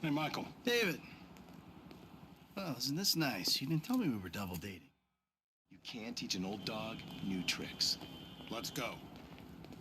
Hey, Michael. David. Well, isn't this nice? You didn't tell me we were double dating. You can't teach an old dog new tricks. Let's go.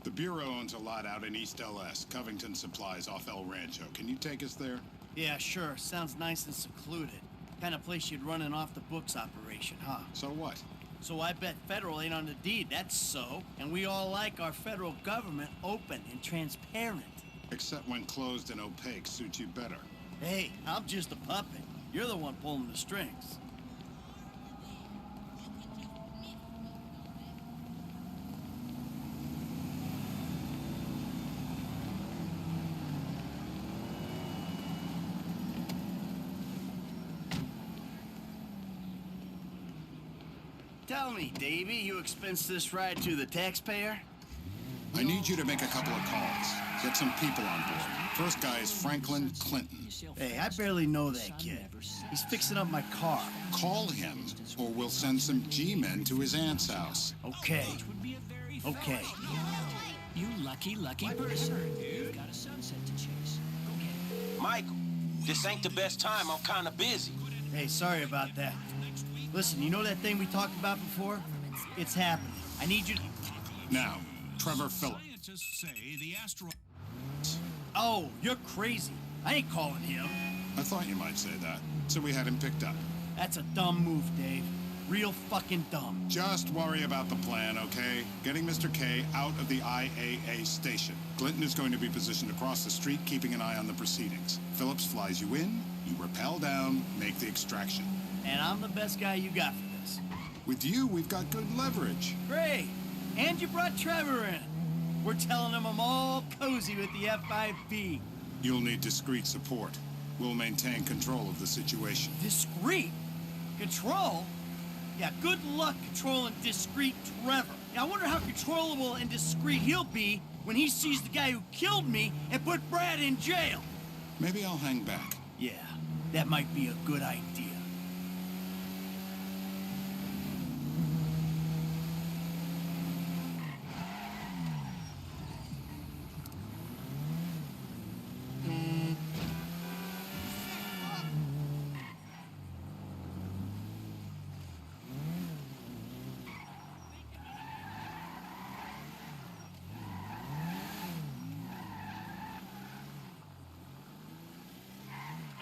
The Bureau owns a lot out in East LS, Covington Supplies off El Rancho. Can you take us there? Yeah, sure. Sounds nice and secluded. Kind of place you'd run an off-the-books operation, huh? So what? So I bet federal ain't on the deed, that's so. And we all like our federal government open and transparent. Except when closed and opaque suits you better. Hey, I'm just a puppet. You're the one pulling the strings. Tell me, Davey, you expense this ride to the taxpayer? I need you to make a couple of calls. Get some people on board. First guy is Franklin Clinton. Hey, I barely know that kid. He's fixing up my car. Call him, or we'll send some G-men to his aunt's house. Okay. Okay. You lucky person. You've got a sunset to chase. Michael, this ain't the best time. I'm kind of busy. Hey, sorry about that. Listen, you know that thing we talked about before? It's happening. I need you to... Now, Trevor Phillips. Scientists say the asteroid... Oh, you're crazy. I ain't calling him. I thought you might say that, so we had him picked up. That's a dumb move, Dave. Real fucking dumb. Just worry about the plan, okay? Getting Mr. K out of the IAA station. Clinton is going to be positioned across the street, keeping an eye on the proceedings. Phillips flies you in, you rappel down, make the extraction. And I'm the best guy you got for this. With you, we've got good leverage. Great. And you brought Trevor in. We're telling him I'm all cozy with the F5B. You'll need discreet support. We'll maintain control of the situation. Discreet? Control? Yeah, good luck controlling discreet Trevor. I wonder how controllable and discreet he'll be when he sees the guy who killed me and put Brad in jail. Maybe I'll hang back. Yeah, that might be a good idea.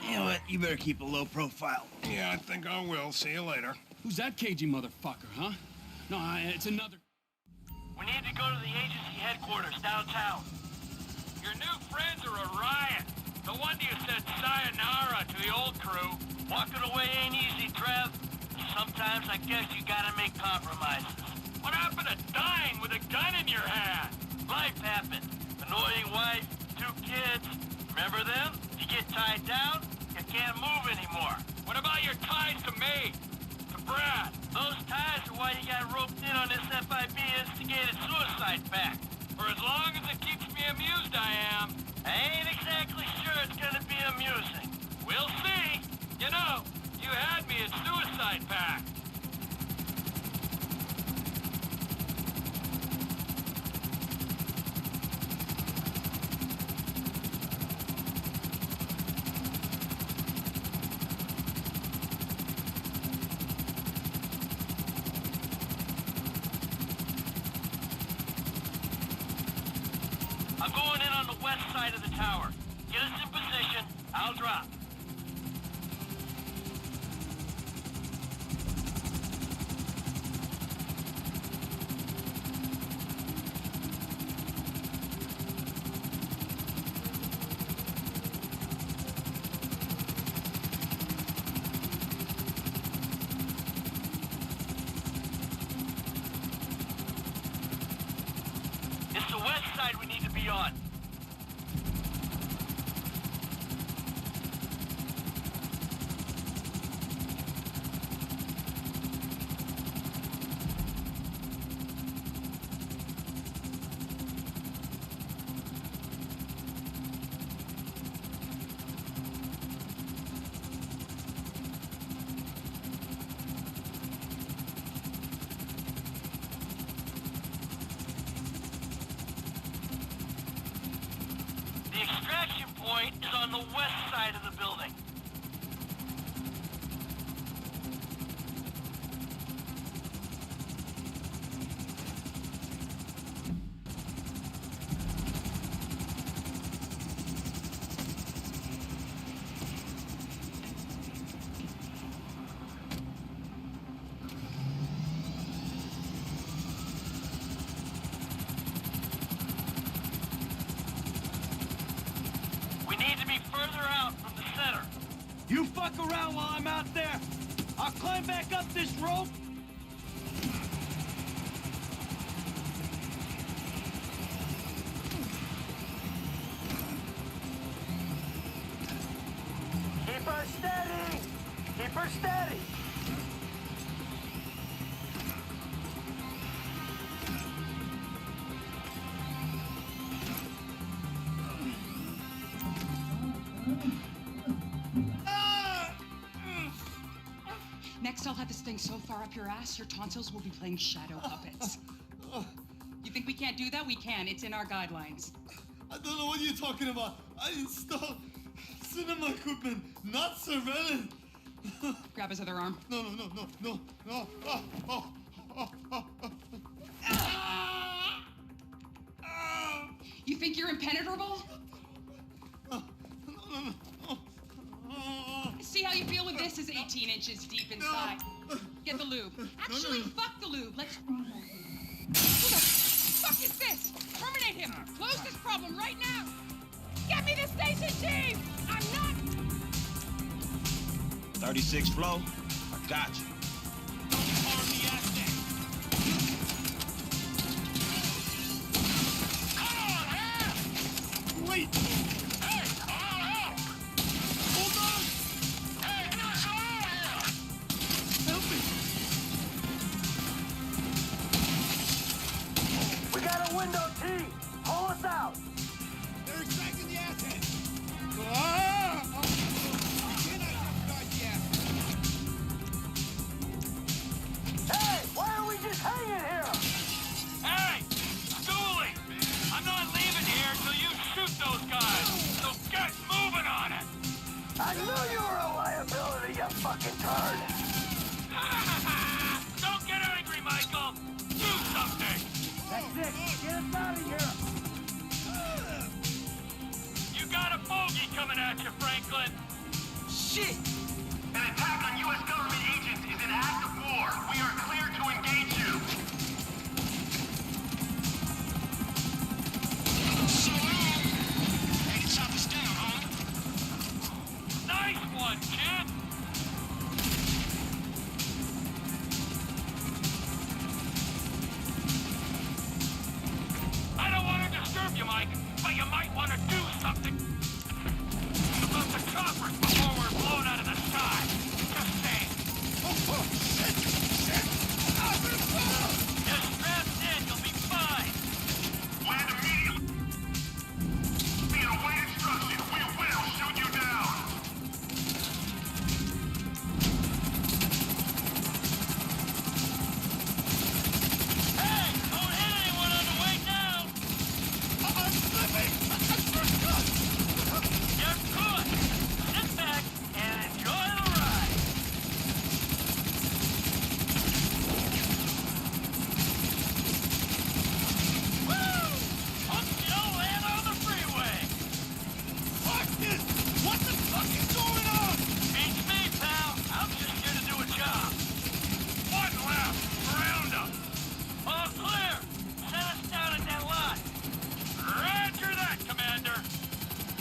You know what? You better keep a low profile. Yeah, I think I will. See you later. Who's that cagey motherfucker, huh? No, it's another... We need to go to the agency headquarters downtown. Your new friends are a riot. No wonder you said sayonara to the old crew. Walking away ain't easy, Trev. Sometimes I guess you gotta make compromises. What happened to dying with a gun in your hand? Life happened. Annoying wife, 2 kids. Remember them? You get tied down, you can't move anymore. What about your ties to me? To Brad? Those ties are why you got roped in on this FIB instigated suicide pact. For as long as it keeps me amused, I am. I ain't exactly sure it's gonna be amusing. We'll see. You know, you had me at suicide pact. I'm going in on the west side of the tower. Get us in position, I'll drop. It's the west side we need to be on. The extraction point is on the west side of the building. You fuck around while I'm out there. I'll climb back up this rope. Keep her steady! Keep her steady! Next, I'll have this thing so far up your ass, your tonsils will be playing shadow puppets. You think we can't do that? We can. It's in our guidelines. I don't know what you're talking about. I installed cinema equipment, not surveillance. Grab his other arm. No. You think you're impenetrable? See how you feel with this is 18 inches deep inside. Get the lube. Actually, fuck the lube. Let's... Who the fuck is this? Terminate him. Close this problem right now. Get me the station chief. I'm not... 36 flow. I got you. Arm the asset! Come on, half! Wait! Hey, all out! Hold on! Hey, get some over here! Help me! We got a window, T! Pull us out! They're extracting the asset! Hey, why are we just hanging here? Hey, Dooley! I'm not leaving here until you shoot those guys, so get moving on it! I knew you were a liability, you fucking turd! Don't get angry, Michael! Do something! That's it! Get us out of here! You got a bogey coming at you, Franklin! Shit! An attack on U.S. government agents is an act of war. We are clear to engage you. So long! Hey, to chop us down, huh? Nice one, kid! I don't want to disturb you, Mike, but you might want to do something about the choppers before we're blown out of the sky. Just saying. Just strap in, you'll be fine. Land immediately and await instruction. We will shoot you down. Hey, don't hit anyone on the way down. I'm slipping! You're good. Sit back and enjoy the ride. Woo! Hope you don't land on the freeway. Fuck this! What the fuck is going on? Beats me, pal. I'm just here to do a job. One left. Round up. All clear. Set us down at that lot. Roger that, Commander.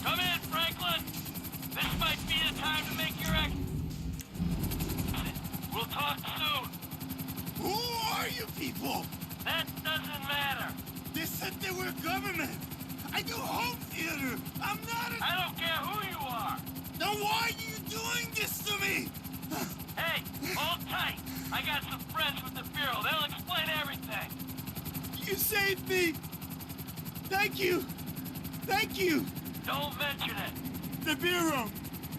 Come in, Franklin. This might be the time to make your exit. We'll talk soon. Who are you people? That doesn't matter. They said they were government. I do home theater. I'm not a... I don't care who you are. Then why are you doing this to me? Hey, hold tight. I got some friends with the Bureau. They'll explain everything. You saved me. Thank you. Thank you. Don't mention it. The Bureau.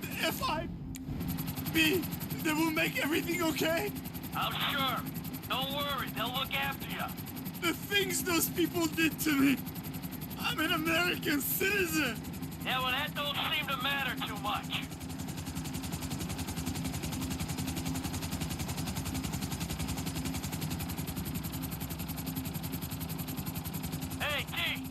The FIB. They will make everything okay? I'm sure. Don't worry. They'll look after you. The things those people did to me. I'm an American citizen. Yeah, well, that don't seem to matter too much. Hey, T,